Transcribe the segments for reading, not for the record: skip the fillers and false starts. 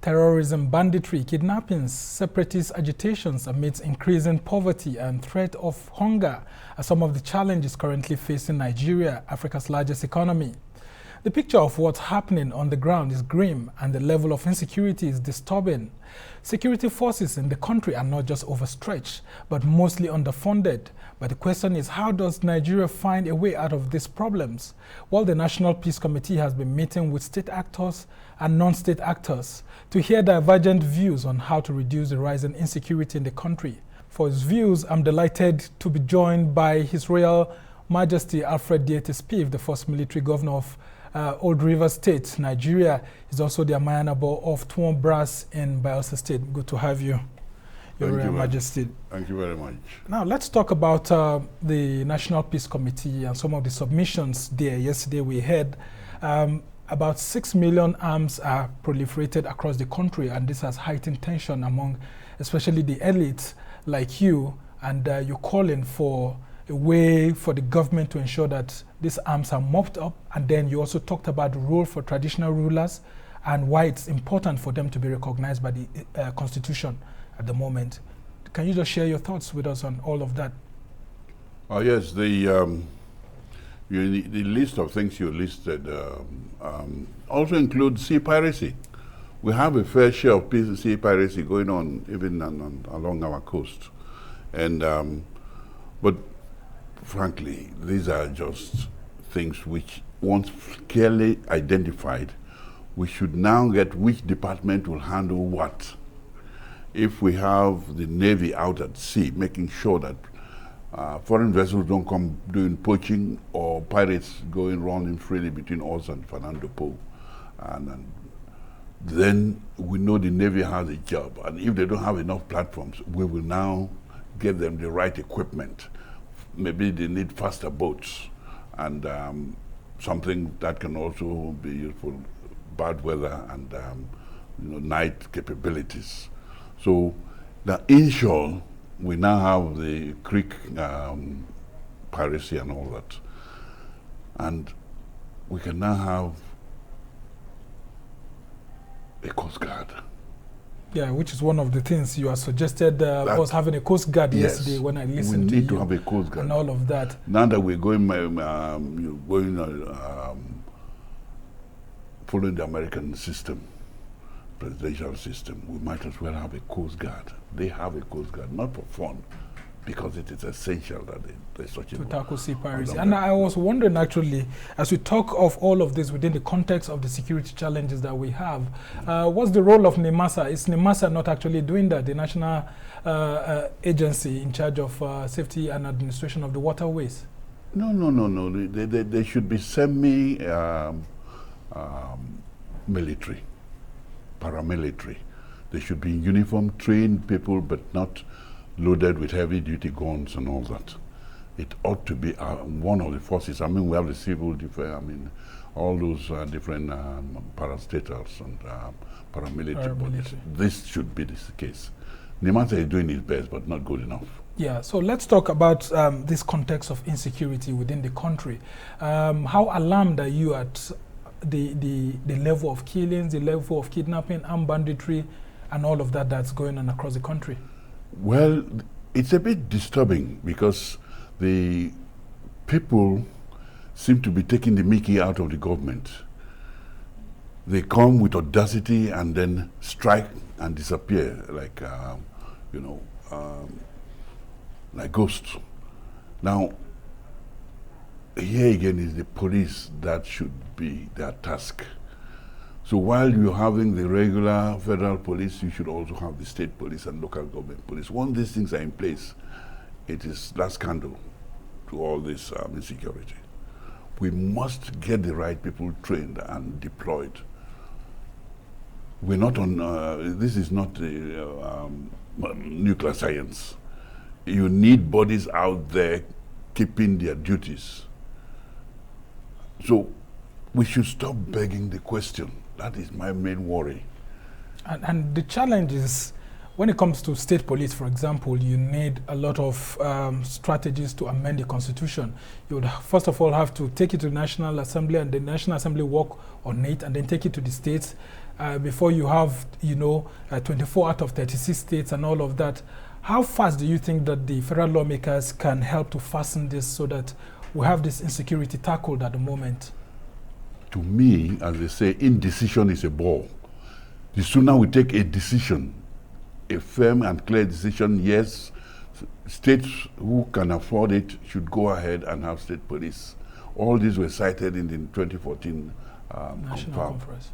Terrorism, banditry, kidnappings, separatist agitations amidst increasing poverty and threat of hunger are some of the challenges currently facing Nigeria, Africa's largest economy. The picture of what's happening on the ground is grim, and the level of insecurity is disturbing. Security forces in the country are not just overstretched, but mostly underfunded. But the question is, how does Nigeria find a way out of these problems? Well, the National Peace Committee has been meeting with state actors and non-state actors to hear divergent views on how to reduce the rising insecurity in the country. For his views, I'm delighted to be joined by His Royal Majesty Alfred Diete-Spiff, the first military governor of Old River State, Nigeria. Is also the Amayanabu of Tuwon Brass in Bayelsa State. Good to have you, Your Royal Majesty. Thank you very much. Now, let's talk about the National Peace Committee and some of the submissions there. Yesterday, we heard about 6 million arms are proliferated across the country, and this has heightened tension among especially the elites like you, and you're calling for a way for the government to ensure that these arms are mopped up. And then you also talked about the role for traditional rulers and why it's important for them to be recognized by the Constitution at the moment. Can you just share your thoughts with us on all of that? Oh yes, the list of things you listed also includes sea piracy. We have a fair share of sea piracy going on even along our coast, and but frankly, these are just things which, once clearly identified, we should now get which department will handle what. If we have the Navy out at sea, making sure that foreign vessels don't come doing poaching or pirates going running freely between us and Fernando Po, and then we know the Navy has a job. And if they don't have enough platforms, we will now get them the right equipment. Maybe they need faster boats and something that can also be useful, bad weather and night capabilities. So in short, we now have the creek piracy and all that, and we can now have a Coast Guard. Yeah, which is one of the things you have suggested was having a Coast Guard yesterday when I listened to you. We need to have a Coast Guard. And all of that. Now that we're going following the American system, presidential system, we might as well have a Coast Guard. They have a Coast Guard, not for fun, because it is essential that there's such a... To tackle sea piracy. And I was wondering, actually, as we talk of all of this within the context of the security challenges that we have, what's the role of NIMASA? Is NIMASA not actually doing that, the national agency in charge of safety and administration of the waterways? No. They should be military, paramilitary. They should be uniform, trained people, but not loaded with heavy-duty guns and all that. It ought to be one of the forces. I mean, we have the civil defense, I mean, all those different parastatals and paramilitary bodies. This should be the case. NIMASA is doing its best, but not good enough. Yeah, so let's talk about this context of insecurity within the country. How alarmed are you at the level of killings, the level of kidnapping, armed banditry, and all of that that's going on across the country? Well, it's a bit disturbing because the people seem to be taking the mickey out of the government. They come with audacity and then strike and disappear like, like ghosts. Now, here again is the police that should be their task. So while you're having the regular federal police, you should also have the state police and local government police. Once these things are in place, it is last candle to all this insecurity. We must get the right people trained and deployed. We're not on, this is not nuclear science. You need bodies out there keeping their duties. So we should stop begging the question. That is my main worry. And the challenge is, when it comes to state police, for example, you need a lot of strategies to amend the Constitution. You would first of all have to take it to the National Assembly, and the National Assembly work on it, and then take it to the states, before you have, 24 out of 36 states and all of that. How fast do you think that the federal lawmakers can help to fasten this so that we have this insecurity tackled at the moment? To me, as they say, indecision is a ball. The sooner we take a decision, a firm and clear decision, yes, states who can afford it should go ahead and have state police. All these were cited in the 2014 National Conference.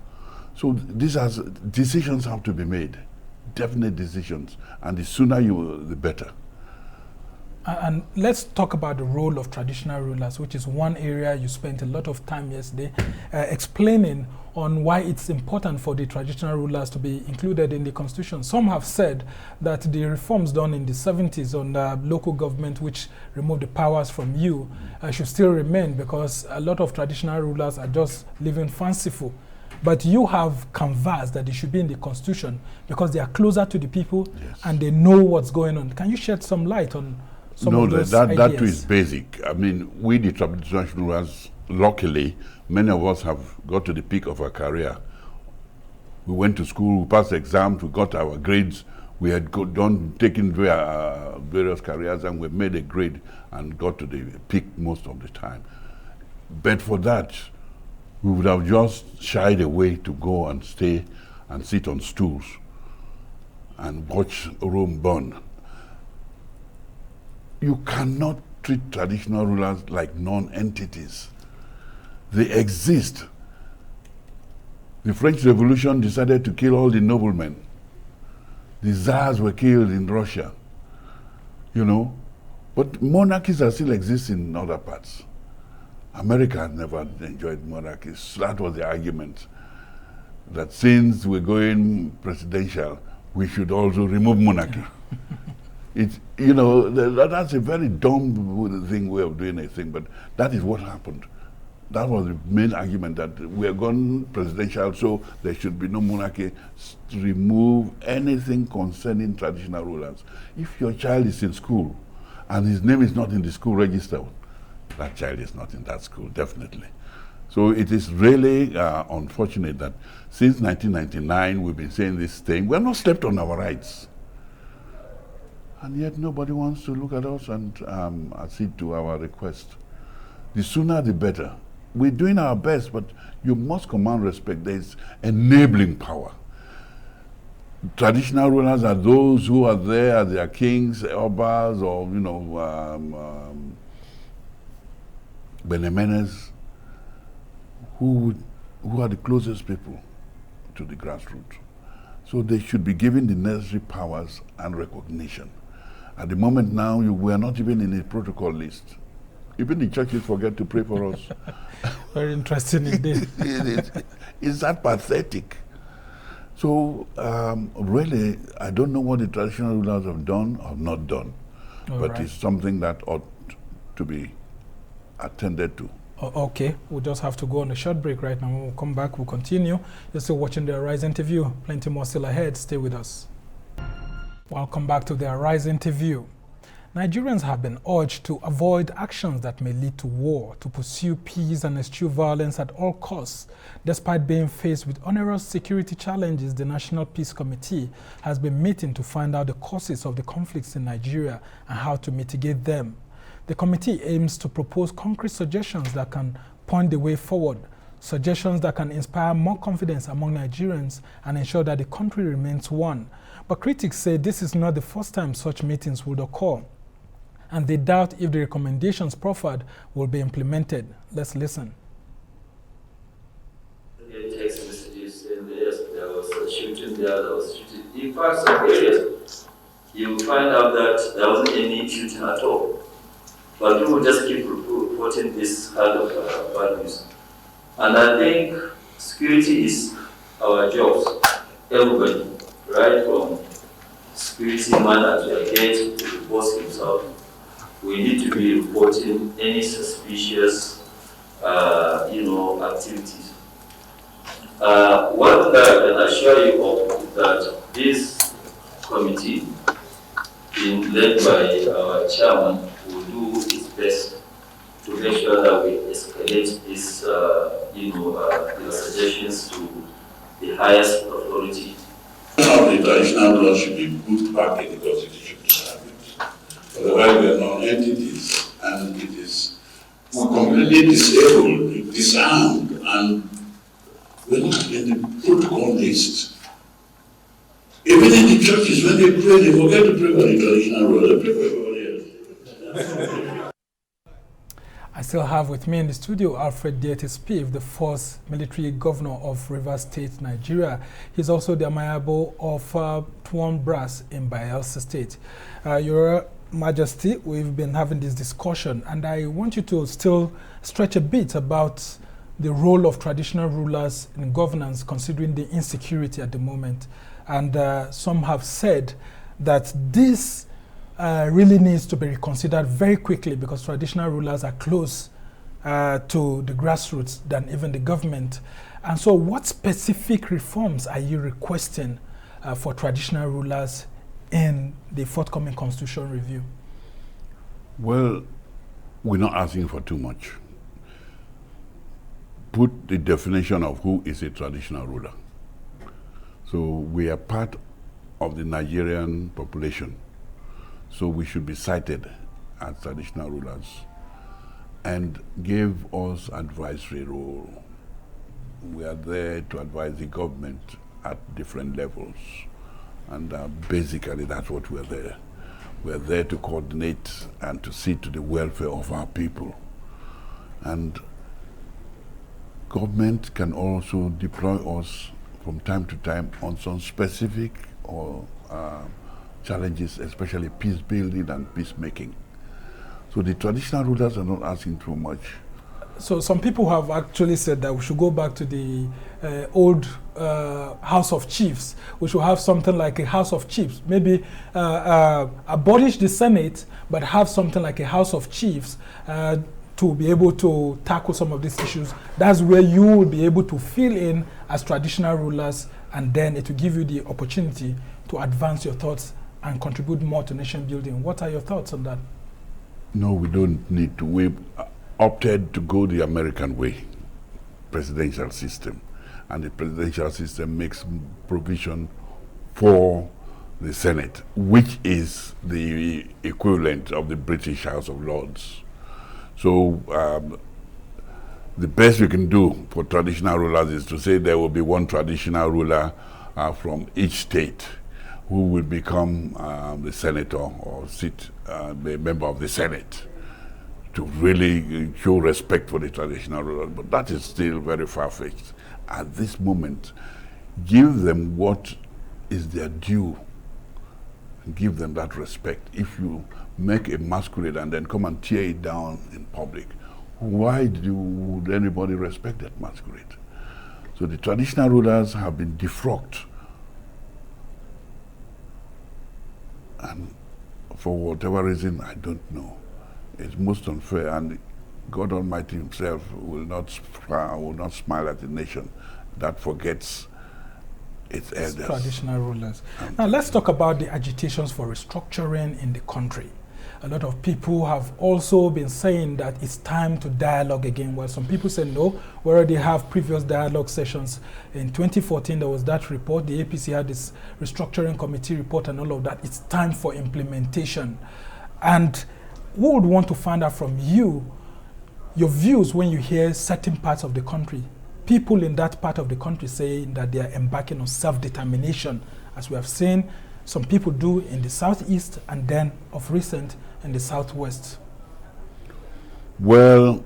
So decisions have to be made, definite decisions, and the sooner the better. And let's talk about the role of traditional rulers, which is one area you spent a lot of time yesterday explaining on why it's important for the traditional rulers to be included in the Constitution. Some have said that the reforms done in the 70s on local government, which removed the powers from you, should still remain because a lot of traditional rulers are just living fanciful. But you have canvassed that they should be in the Constitution because they are closer to the people, yes, and they know what's going on. Can you shed some light on some of those ideas? That too is basic. I mean, we the traditional rulers, luckily, many of us have got to the peak of our career. We went to school, we passed exams, we got our grades, we had taken various careers, and we made a grade and got to the peak most of the time. But for that, we would have just shied away to go and stay and sit on stools and watch Rome burn. You cannot treat traditional rulers like non-entities. They exist. The French Revolution decided to kill all the noblemen. The czars were killed in Russia, But monarchies are still exist in other parts. America had never enjoyed monarchies. That was the argument, that since we're going presidential, we should also remove monarchy. It's, that's a very dumb way of doing a thing, but that is what happened. That was the main argument, that we are going presidential, so there should be no monarchy, to remove anything concerning traditional rulers. If your child is in school and his name is not in the school register, that child is not in that school, definitely. So it is really unfortunate that since 1999 we've been saying this thing. We're not slept on our rights. And yet nobody wants to look at us and accede to our request. The sooner the better. We're doing our best, but you must command respect. There's enabling power. Traditional rulers are those who are there as their kings, obas, or benemenes, who are the closest people to the grassroots. So they should be given the necessary powers and recognition. At the moment now, we are not even in a protocol list. Even the churches forget to pray for us. Very interesting indeed. It's that pathetic. So really, I don't know what the traditional rulers have done or not done, but it's something that ought to be attended to. Okay, we'll just have to go on a short break right now. When we'll come back, we'll continue. You're still watching the Arise interview. Plenty more still ahead. Stay with us. Welcome back to the Arise interview. Nigerians have been urged to avoid actions that may lead to war, to pursue peace and eschew violence at all costs. Despite being faced with onerous security challenges, the National Peace Committee has been meeting to find out the causes of the conflicts in Nigeria and how to mitigate them. The committee aims to propose concrete suggestions that can point the way forward, suggestions that can inspire more confidence among Nigerians and ensure that the country remains one. But critics say this is not the first time such meetings would occur, and they doubt if the recommendations proffered will be implemented. Let's listen. Text messages, and yes, there was a shooting there, there was shooting. In fact, some areas, you find out that there wasn't any shooting at all. But people just keep reporting this kind of bad news. And I think security is our jobs, everybody, right from security man at your gate to the boss himself. We need to be reporting any suspicious, activities. One thing I can assure you of is that this committee, being led by our chairman, will do its best to make sure that we escalate these, suggestions to the highest authority. The traditional law should be put back in the Constitution. Otherwise, we are non-entities, and it is completely disabled, disarmed, and we're not in the protocol list. Even in the churches, when they pray, they forget to pray for the traditional law. They pray for everybody else. I still have with me in the studio Alfred Diete-Spiff, the first military governor of Rivers State, Nigeria. He's also the Amayabo of Tuwon Brass in Bayelsa State. Your Majesty, we've been having this discussion, and I want you to still stretch a bit about the role of traditional rulers in governance, considering the insecurity at the moment. And some have said that this really needs to be reconsidered very quickly, because traditional rulers are close to the grassroots than even the government. And so what specific reforms are you requesting for traditional rulers in the forthcoming constitutional review? Well, we're not asking for too much. Put the definition of who is a traditional ruler. So we are part of the Nigerian population. So we should be cited as traditional rulers and give us advisory role. We are there to advise the government at different levels. And basically that's what we're there. We're there to coordinate and to see to the welfare of our people. And government can also deploy us from time to time on some specific or challenges, especially peace building and peacemaking. So the traditional rulers are not asking too much. So some people have actually said that we should go back to the old House of Chiefs. We should have something like a House of Chiefs. Maybe abolish the Senate, but have something like a House of Chiefs to be able to tackle some of these issues. That's where you will be able to fill in as traditional rulers, and then it will give you the opportunity to advance your thoughts and contribute more to nation building. What are your thoughts on that? No, we don't need to. We opted to go the American way, presidential system. And the presidential system makes provision for the Senate, which is the equivalent of the British House of Lords. So the best we can do for traditional rulers is to say there will be one traditional ruler from each state who will become the senator or sit the member of the Senate, to really show respect for the traditional rulers. But that is still very far-fetched. At this moment, give them what is their due. Give them that respect. If you make a masquerade and then come and tear it down in public, why would anybody respect that masquerade? So the traditional rulers have been defrocked. And for whatever reason, I don't know. It's most unfair, and God Almighty himself will not smile at the nation that forgets its elders. Traditional rulers. Now let's talk about the agitations for restructuring in the country. A lot of people have also been saying that it's time to dialogue again. Well, some people say no, we already have previous dialogue sessions. In 2014, there was that report. The APC had this restructuring committee report and all of that. It's time for implementation. And we would want to find out from you your views when you hear certain parts of the country, people in that part of the country saying that they are embarking on self-determination, as we have seen some people do in the southeast and then of recent in the southwest. Well,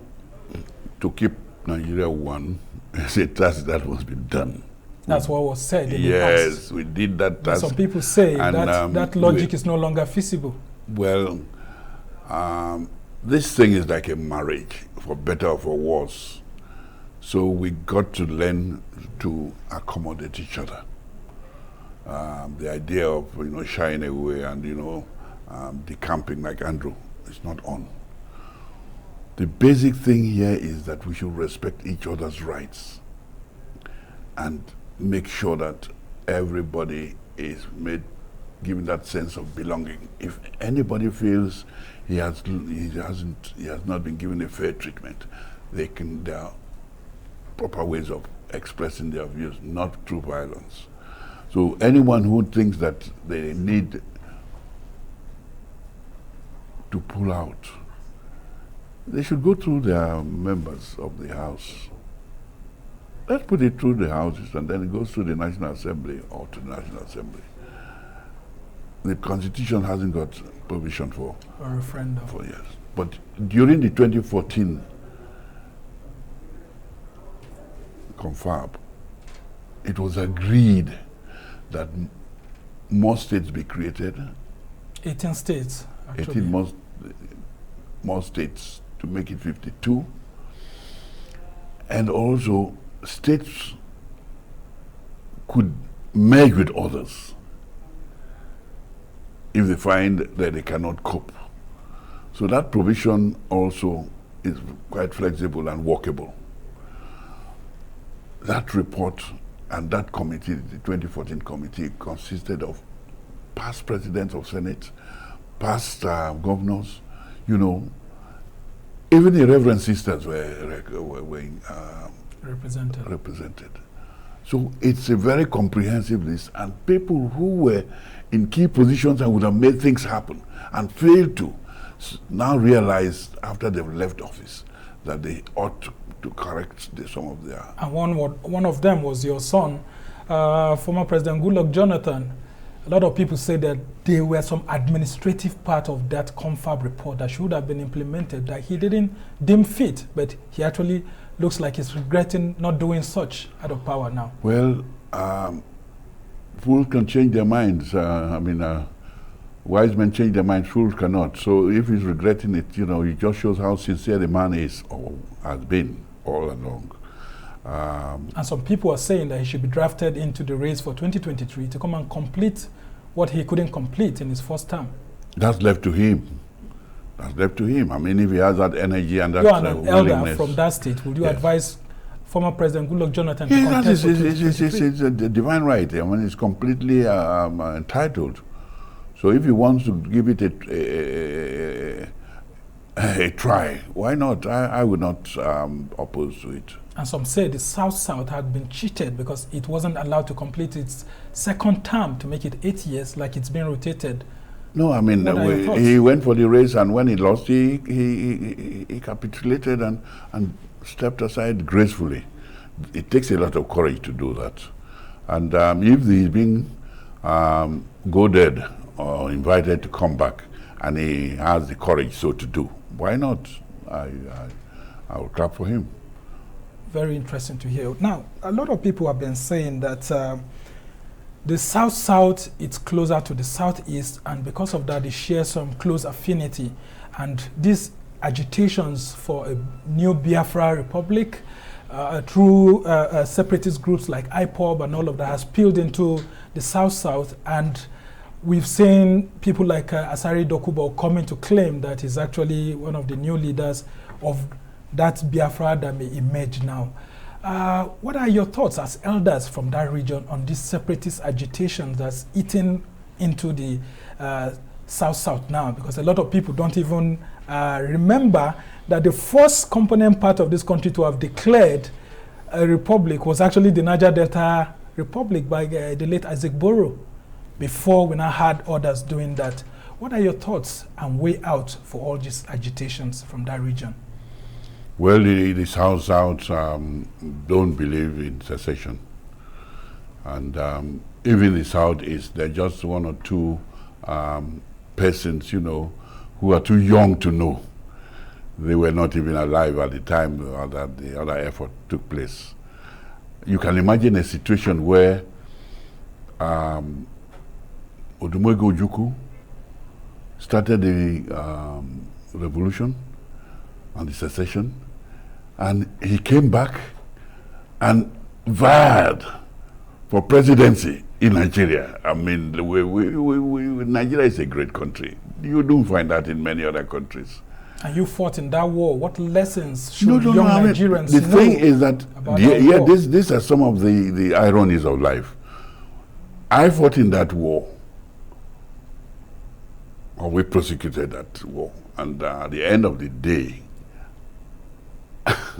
to keep Nigeria one is a task that must be done. That's what was said in the past. Yes, we did that task. Some people say that that logic is no longer feasible. Well, this thing is like a marriage, for better or for worse. So we got to learn to accommodate each other. The idea of shying away and decamping like Andrew is not on. The basic thing here is that we should respect each other's rights and make sure that everybody is given that sense of belonging. If anybody feels he has not been given a fair treatment, there are proper ways of expressing their views, not through violence. So anyone who thinks that they need to pull out, they should go through their members of the House. Let's put it through the Houses, and then it goes to the National Assembly or to the National Assembly. The Constitution hasn't got provision for a referendum. For years. But during the 2014 confab, it was agreed that more states be created. 18 states, actually. 18 more states to make it 52. And also, states could merge with others if they find that they cannot cope. So that provision also is quite flexible and workable. That report and that committee, the 2014 committee, consisted of past presidents of Senate, past governors, you know, even the Reverend Sisters were represented. So it's a very comprehensive list, and people who were in key positions and would have made things happen and failed to now realize after they've left office that they ought to correct some of their... And one of them was your son, former President Goodluck Jonathan. A lot of people say that there were some administrative part of that confab report that should have been implemented that he didn't deem fit, but he actually looks like he's regretting not doing such out of power now. Well, fools can change their minds. Wise men change their minds, fools cannot. So if he's regretting it, you know, it just shows how sincere the man is or has been all along. And some people are saying that he should be drafted into the race for 2023 to come and complete what he couldn't complete in his first term. That's left to him. That's left to him. I mean, if he has that energy and that you are an elder willingness from that state. Would you yes. advise former President Goodluck Jonathan to yes, contest for 2023? It's a divine right. I mean, it's completely entitled. So if he wants to give it a try, why not? I would not oppose to it. And some say the South-South had been cheated because it wasn't allowed to complete its second term to make it 8 years like it's been rotated. No, I mean, he went for the race, and when he lost, he capitulated and stepped aside gracefully. It takes a lot of courage to do that. And if he's being goaded or invited to come back, and he has the courage so to do, why not? I will clap for him. Very interesting to hear. Now, a lot of people have been saying that the South-South is closer to the Southeast, and because of that, they share some close affinity. And these agitations for a new Biafra Republic through separatist groups like IPOB and all of that has spilled into the South-South, and we've seen people like Asari Dokubo coming to claim that he's actually one of the new leaders of that Biafra that may emerge now. What are your thoughts as elders from that region on this separatist agitation that's eating into the South-South now? Because a lot of people don't even remember that the first component part of this country to have declared a republic was actually the Niger Delta Republic by the late Isaac Boro, before we now had others doing that. What are your thoughts and way out for all these agitations from that region? Well, the South-South don't believe in secession. And even the Southeast, there are just one or two persons, you know, who are too young to know. They were not even alive at the time that the other effort took place. You can imagine a situation where Odumegwu Ojukwu started the revolution and the secession, and he came back and vied for presidency in Nigeria. I mean, Nigeria is a great country. You don't find that in many other countries. And you fought in that war. What lessons should young Nigerians know? The thing is that, these are some of the ironies of life. I fought in that war, or we prosecuted that war, and at the end of the day,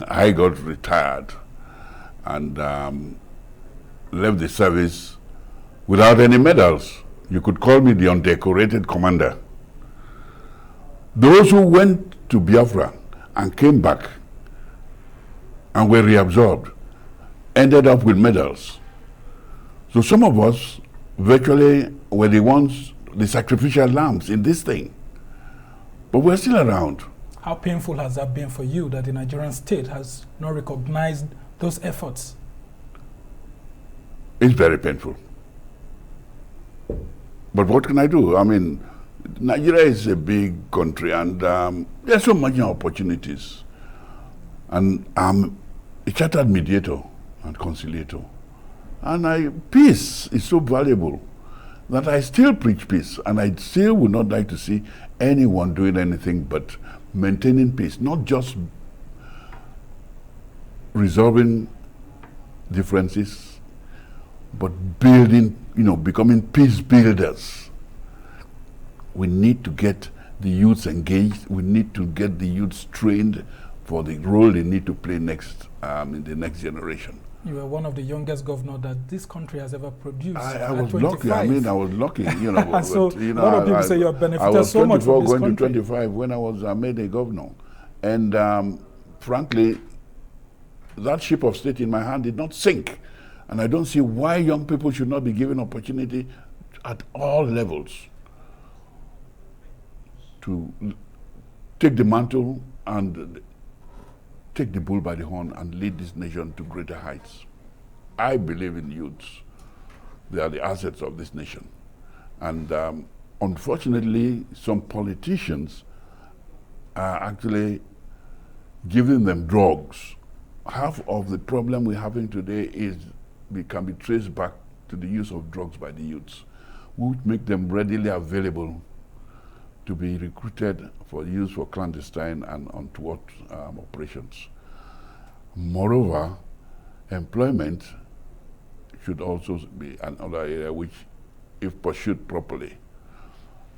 I got retired, and left the service without any medals. You could call me the undecorated commander. Those who went to Biafra and came back and were reabsorbed ended up with medals. So some of us virtually were the ones, the sacrificial lambs in this thing. But we're still around. How painful has that been for you that the Nigerian state has not recognized those efforts? It's very painful. But what can I do? I mean, Nigeria is a big country, and there's so many opportunities. And I'm a chartered mediator and conciliator. And peace is so valuable that I still preach peace, and I still would not like to see anyone doing anything but maintaining peace, not just resolving differences, but building, becoming peace builders. We need to get the youths engaged. We need to get the youths trained for the role they need to play next in the next generation. You are one of the youngest governors that this country has ever produced. I was lucky. I was lucky. So a lot of people say you have benefited so much from this country. I was 24 going to 25 when I was made a governor. And frankly, that ship of state in my hand did not sink. And I don't see why young people should not be given opportunity at all levels to take the mantle and take the bull by the horn and lead this nation to greater heights. I believe in youths. They are the assets of this nation. And unfortunately, some politicians are actually giving them drugs. Half of the problem we're having today can be traced back to the use of drugs by the youths, which make them readily available to be recruited for use for clandestine and untoward operations. Moreover, employment should also be another area which, if pursued properly,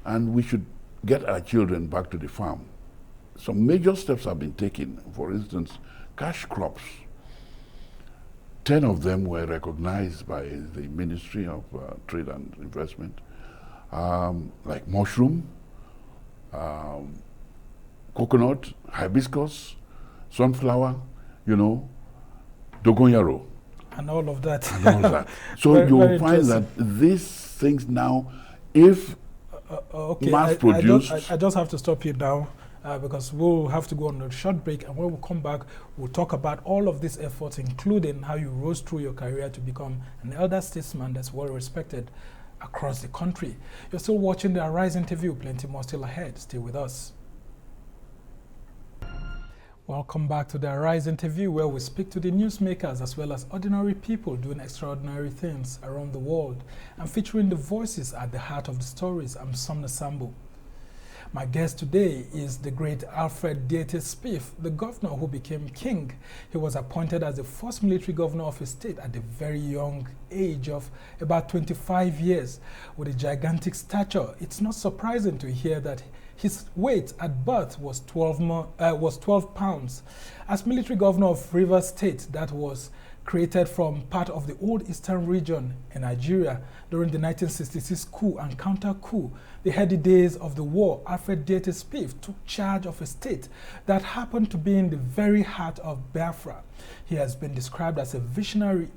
and we should get our children back to the farm. Some major steps have been taken. For instance, cash crops. 10 of them were recognized by the Ministry of Trade and Investment, like mushroom, coconut, hibiscus, sunflower, dogonyaro. And all of that. And all that. So you'll find that these things now, if mass produced... I just have to stop you now because we'll have to go on a short break, and when we come back, we'll talk about all of these efforts, including how you rose through your career to become an elder statesman that's well respected across the country. You're still watching the Arise interview. Plenty more still ahead. Stay with us. Welcome back to the Arise interview, where we speak to the newsmakers as well as ordinary people doing extraordinary things around the world and featuring the voices at the heart of the stories. I'm Sumner Sambo. My guest today is the great Alfred Diete-Spiff, the governor who became king. He was appointed as the first military governor of his state at the very young age of about 25 years. With a gigantic stature, it's not surprising to hear that his weight at birth was 12 pounds. As military governor of Rivers State, that was created from part of the old eastern region in Nigeria during the 1966 coup and counter-coup, the heady days of the war, Alfred Diete-Spiff took charge of a state that happened to be in the very heart of Biafra. He has been described as a visionary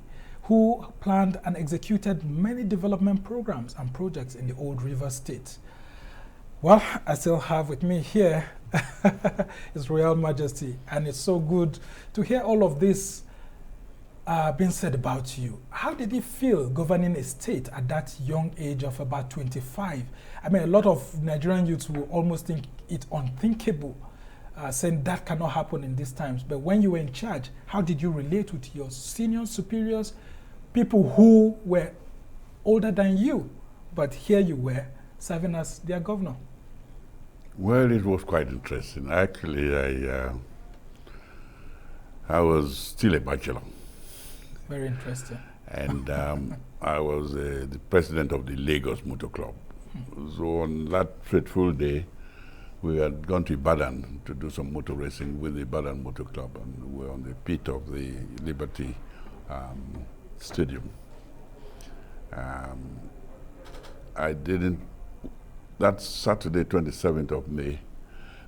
who planned and executed many development programs and projects in the old Rivers State. Well, I still have with me here His Royal Majesty, and it's so good to hear all of this being said about you. How did it feel governing a state at that young age of about 25? I mean, a lot of Nigerian youths will almost think it unthinkable, saying that cannot happen in these times. But when you were in charge, how did you relate with your senior superiors, people who were older than you, but here you were serving as their governor? Well, it was quite interesting. Actually, I was still a bachelor. Very interesting. And I was the president of the Lagos Motor Club. So on that fateful day, we had gone to Ibadan to do some motor racing with the Ibadan Motor Club, and we were on the pit of the Liberty Stadium. I didn't, that Saturday, 27th of May,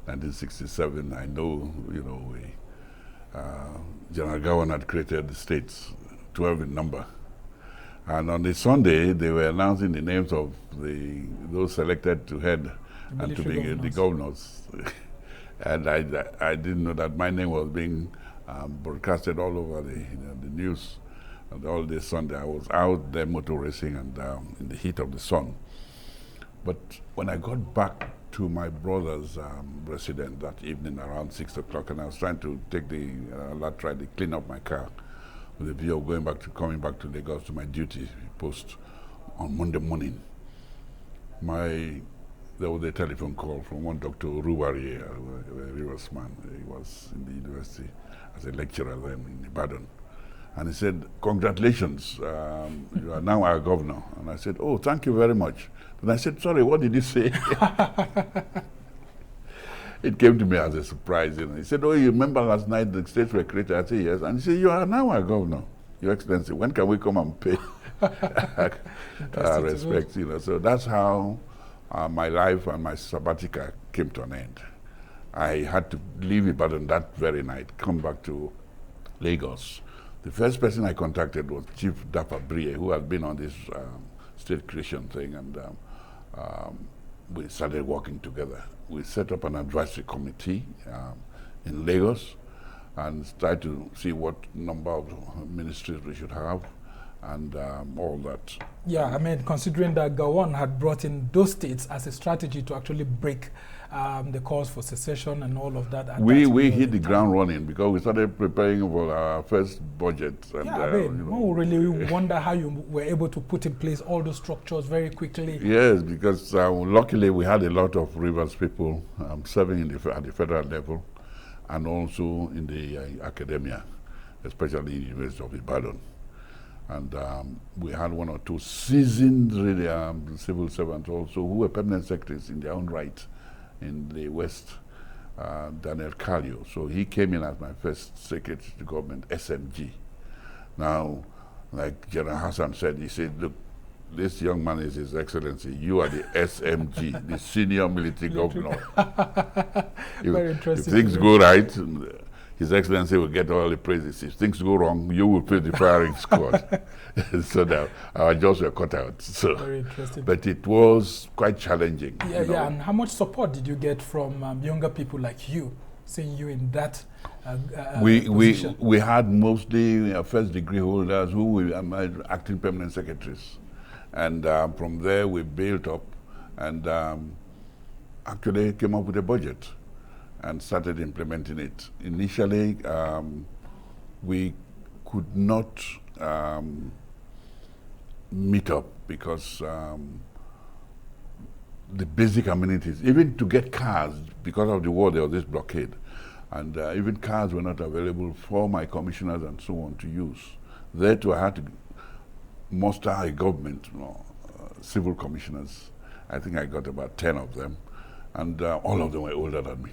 1967, I know, General Gowan had created the states, 12 in number. And on the Sunday, they were announcing the names of those selected to head and to be the governors. And I didn't know that my name was being broadcasted all over the news. And all day Sunday, I was out there motor racing and in the heat of the sun. But when I got back to my brother's residence that evening around 6 o'clock, and I was trying to take the latrine to clean up my car with a view of coming back to Lagos to my duty post on Monday morning, there was a telephone call from one Dr. Ruwari, a Rivers man. He was in the university as a lecturer then in Ibadan. And he said, "Congratulations, you are now our governor." And I said, "Oh, thank you very much." And I said, "Sorry, what did you say?" It came to me as a surprise. He said, "Oh, you remember last night the states were created?" I said, "Yes." And he said, "You are now our governor, Your Excellency. When can we come and pay our respects?" So that's how my life and my sabbatical came to an end. I had to leave Ibadan that very night, come back to Lagos. The first person I contacted was Chief Dapa Brie, who had been on this state creation thing, and we started working together. We set up an advisory committee in Lagos and tried to see what number of ministries we should have and all that. Yeah, I mean, considering that Gowon had brought in those states as a strategy to actually break the calls for secession and all of that. We hit the ground running because we started preparing for our first budget. And, yeah, I mean, one would really wonder how you were able to put in place all those structures very quickly. Yes, because luckily we had a lot of Rivers people serving at the federal level and also in the academia, especially in the University of Ibadan. And we had one or two seasoned really, civil servants also who were permanent secretaries in their own right in the West, Daniel Kalio. So he came in as my first secretary to government, SMG. Now, like General Hassan said, he said, "Look, this young man is His Excellency. You are the SMG, the senior military governor." Very interesting. If things go right, His Excellency will get all the praises. If things go wrong, you will pay the firing squad. So that our jobs were cut out. So, very interesting. but it was quite challenging. Yeah, yeah. And how much support did you get from younger people like you, seeing you in that position? We had mostly first degree holders who were acting permanent secretaries. And from there we built up and actually came up with a budget and started implementing it. Initially, we could not meet up because the basic amenities, even to get cars, because of the war there was this blockade, and even cars were not available for my commissioners and so on to use. There too I had to muster a government, civil commissioners. I think I got about 10 of them, and all of them were older than me.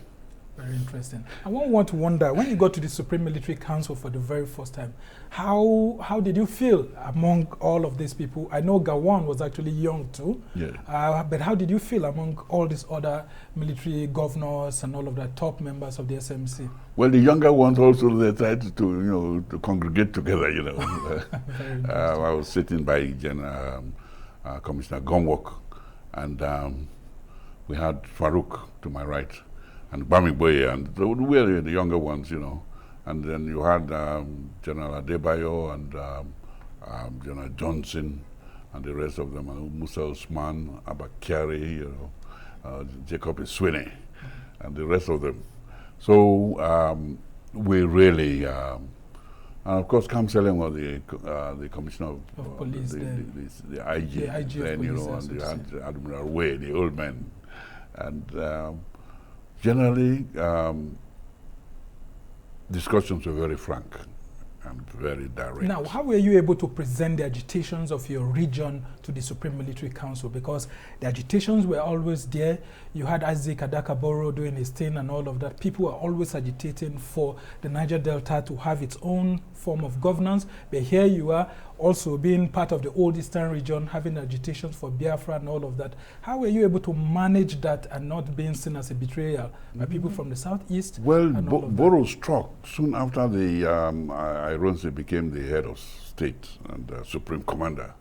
Very interesting. I want to wonder, when you got to the Supreme Military Council for the very first time, how did you feel among all of these people? I know Gowon was actually young too, yeah. But how did you feel among all these other military governors and all of the top members of the SMC? Well, the younger ones also, they tried to congregate together, I was sitting by General Commissioner Gonwok, and we had Farouk to my right, and Bami Boye, and so we were the younger ones, And then you had General Adebayo and General Johnson and the rest of them, Musa Usman, Abakari, Jacob Iswene, and the rest of them. So we really, and of course, Kamselem was the commissioner of police, the IG, then, police, and you had Admiral Way, the old man, and generally, discussions were very frank and very direct. Now, how were you able to present the agitations of your region to the Supreme Military Council? Because the agitations were always there. You had Isaac Adakaboro doing his thing and all of that. People were always agitating for the Niger Delta to have its own form of governance. But here you are, also being part of the old Eastern region, having agitations for Biafra and all of that. How were you able to manage that and not being seen as a betrayal by people from the Southeast? Well, Boro struck soon after the Ironsi became the head of state and supreme commander.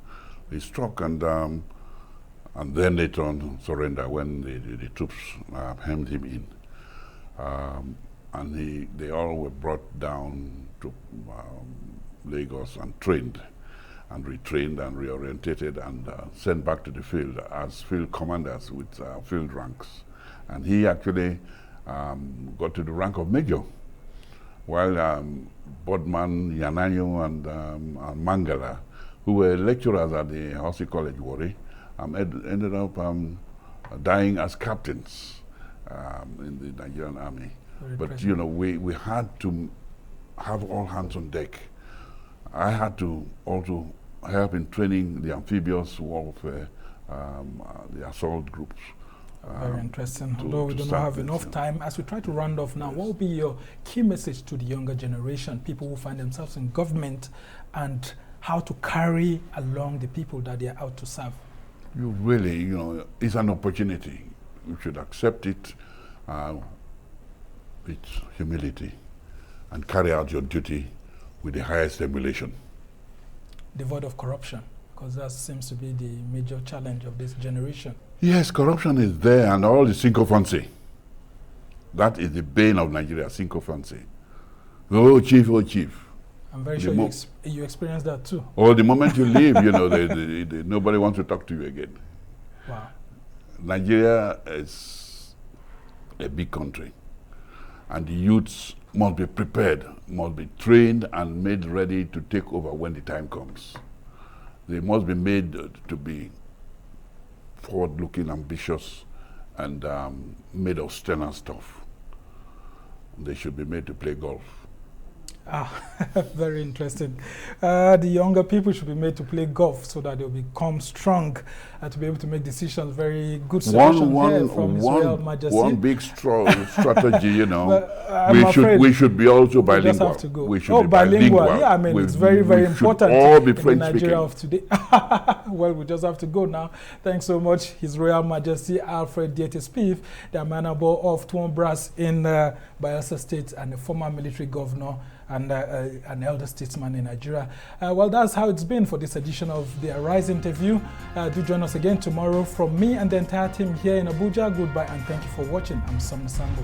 He struck and then later on surrender when the troops hemmed him in. And they all were brought down to Lagos and trained and retrained and reorientated and sent back to the field as field commanders with field ranks. And he actually got to the rank of major, while Bodman, Yananyo, and Mangala, who were lecturers at the Housey College, Warri, ended up dying as captains in the Nigerian army. But you know, we had to have all hands on deck. I had to also help in training the amphibious warfare, the assault groups. Very interesting. Although we do not have enough time, as we try to round off now, what will be your key message to the younger generation, people who find themselves in government, and how to carry along the people that they are out to serve? You really, you know, it's an opportunity. You should accept it with humility and carry out your duty with the highest emulation. Devoid of corruption, because that seems to be the major challenge of this generation. Yes, corruption is there, and all the sycophancy. That is the bane of Nigeria, sycophancy. Oh, chief, oh, chief. I'm very sure you experienced that too. Or the moment you leave, you know, nobody wants to talk to you again. Wow. Nigeria is a big country, and the youths must be prepared, must be trained and made ready to take over when the time comes. They must be made to be forward-looking, ambitious, and made of sterner stuff. They should be made to play golf. Very interesting. The younger people should be made to play golf so that they'll become strong to be able to make decisions. Very good suggestion here from His Royal Majesty. One big strategy, you know, we should be also bilingual. We should be bilingual. Yeah, I mean, it's very, very important all be in Nigeria of today. Well, we just have to go now. Thanks so much, His Royal Majesty Alfred Diete-Spiff, the Amanabo of Tuon Brass in Bayelsa State and a former military governor and an elder statesman in Nigeria. Well, that's how it's been for this edition of the Arise interview. Do join us again tomorrow. From me and the entire team here in Abuja, goodbye and thank you for watching. I'm Sam Sambo.